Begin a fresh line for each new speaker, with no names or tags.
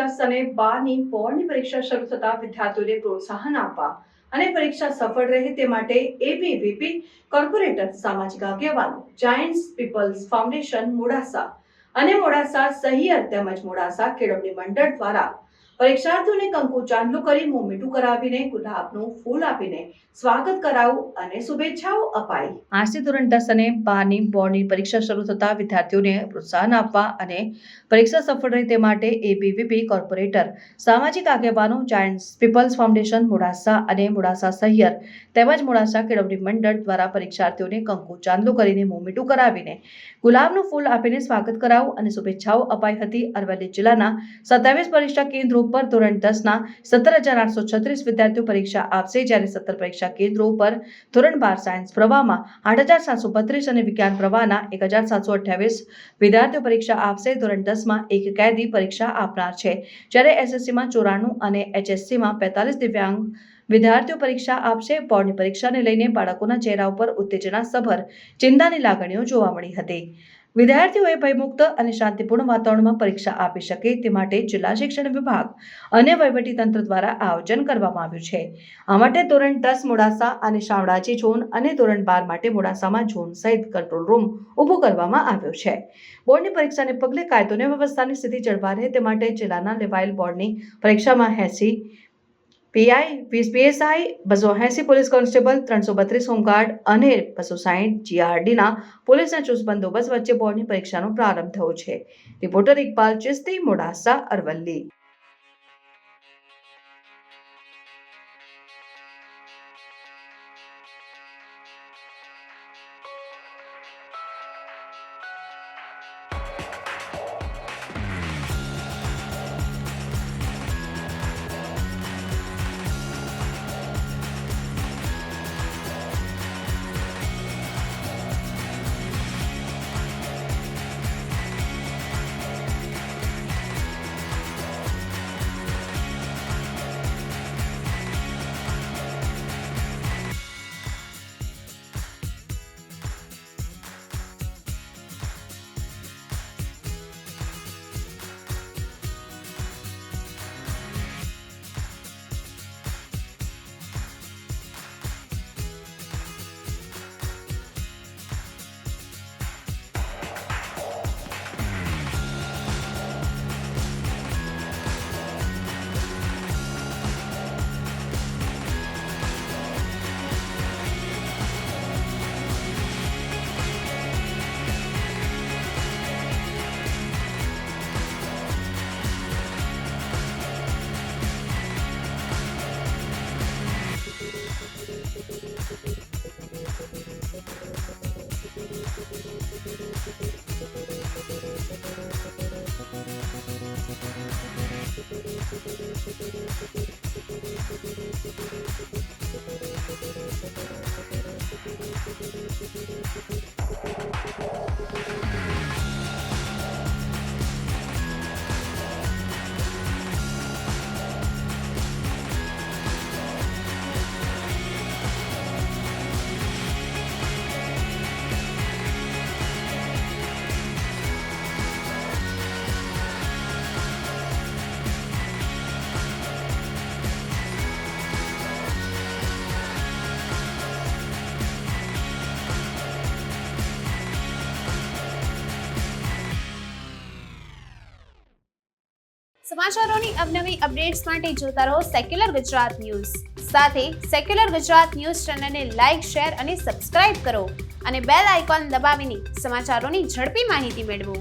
10 અને 12ની બોર્ડની પરીક્ષા શરૂ થતા વિદ્યાર્થીઓને પ્રોત્સાહન આપવા અને પરીક્ષા સફળ રહે તે માટે એબીવીપી કોર્પોરેટર સામાજિક આગેવાનો જાયન્ટ્સ પીપલ્સ ફાઉન્ડેશન મોડાસા અને મોડાસા સહિયર તેમજ મોડાસા કેળવણી મંડળ દ્વારા પરીક્ષાર્થીઓને કંકુ ચાંદલો કરી મોં મીઠું કરાવીને ગુલાબનું ફૂલ આપીને સ્વાગત કરાવું અને શુભેચ્છાઓ અપાઈ. આજથી ધોરણ 10 અને 12ની બોર્ડની પરીક્ષા શરૂ થતા વિદ્યાર્થીઓને પ્રોત્સાહન આપવા અને પરીક્ષા સફળ રહે તે માટે એબીવીપી કોર્પોરેટર સામાજિક આગેવાનો જાયન્ટ્સ પીપલ્સ ફાઉન્ડેશન મોડાસા અને મોડાસા સહિયર તેમજ મોડાસા કેળવણી મંડળ દ્વારા પરીક્ષાર્થીઓને કંકુ ચાંદલો કરીને મોં મીઠું કરાવીને ગુલાબનું ફૂલ આપીને સ્વાગત કરાવું અને શુભેચ્છાઓ અપાઈ હતી. અરવલ્લી જિલ્લાના 27 પરીક્ષા કેન્દ્રો પર ધોરણ 10ના 17,836 વિદ્યાર્થીઓ પરીક્ષા આપશે, જ્યારે 17 પરીક્ષા કેન્દ્રો પર ધોરણ 12 સાયન્સ પ્રવાહમાં 8,732 અને વિજ્ઞાન પ્રવાહના 1,728 વિદ્યાર્થીઓ પરીક્ષા આપશે. ધોરણ 10માં એક કેદી પરીક્ષા આપનાર છે, જ્યારે એસએસસીમાં 94 અને એચએસસીમાં 45 દિવ્યાંગ વિદ્યાર્થીઓ પરીક્ષા આપશે. બોર્ડની પરીક્ષાને લઈને બાળકોના ચહેરા ઉપર ઉત્તેજનાસભર ચિંતાની લાગણીઓ જોવા મળી હતી. વિદ્યાર્થીઓએ ભયમુક્ત અને શાંતિપૂર્ણ વાતાવરણમાં પરીક્ષા આપી શકે તે માટે જિલ્લા શિક્ષણ વિભાગ અને વહીવટીતંત્ર દ્વારા આયોજન કરવામાં આવ્યું છે. આ માટે ધોરણ 10 મોડાસા અને શામળાજી ઝોન અને ધોરણ 12 માટે મોડાસામાં ઝોન સહિત કંટ્રોલ રૂમ ઊભો કરવામાં આવ્યો છે. બોર્ડની પરીક્ષાને પગલે કાયદો અને વ્યવસ્થાની સ્થિતિ જળવાઈ રહે તે માટે જિલ્લાના લેવાયેલ બોર્ડની પરીક્ષામાં 80 PI 20 PSI 280 police constable 332 home guard અને 260 જીઆરડીના પોલીસના ચુસ્ત બંદોબસ્ત વચ્ચે બોર્ડની પરીક્ષાનો પ્રારંભ થયો છે. રિપોર્ટર ઇકબાલ ચિસ્તી, મોડાસા, અરવલ્લી.
સમાચારોની અવનવી અપડેટ્સ માટે જોતા રહો સેક્યુલર ગુજરાત ન્યૂઝ. સાથે સેક્યુલર ગુજરાત ન્યૂઝ ચેનલને લાઇક, શેર અને સબસ્ક્રાઇબ કરો અને બેલ આઇકોન દબાવીને સમાચારોની ઝડપી માહિતી મેળવો.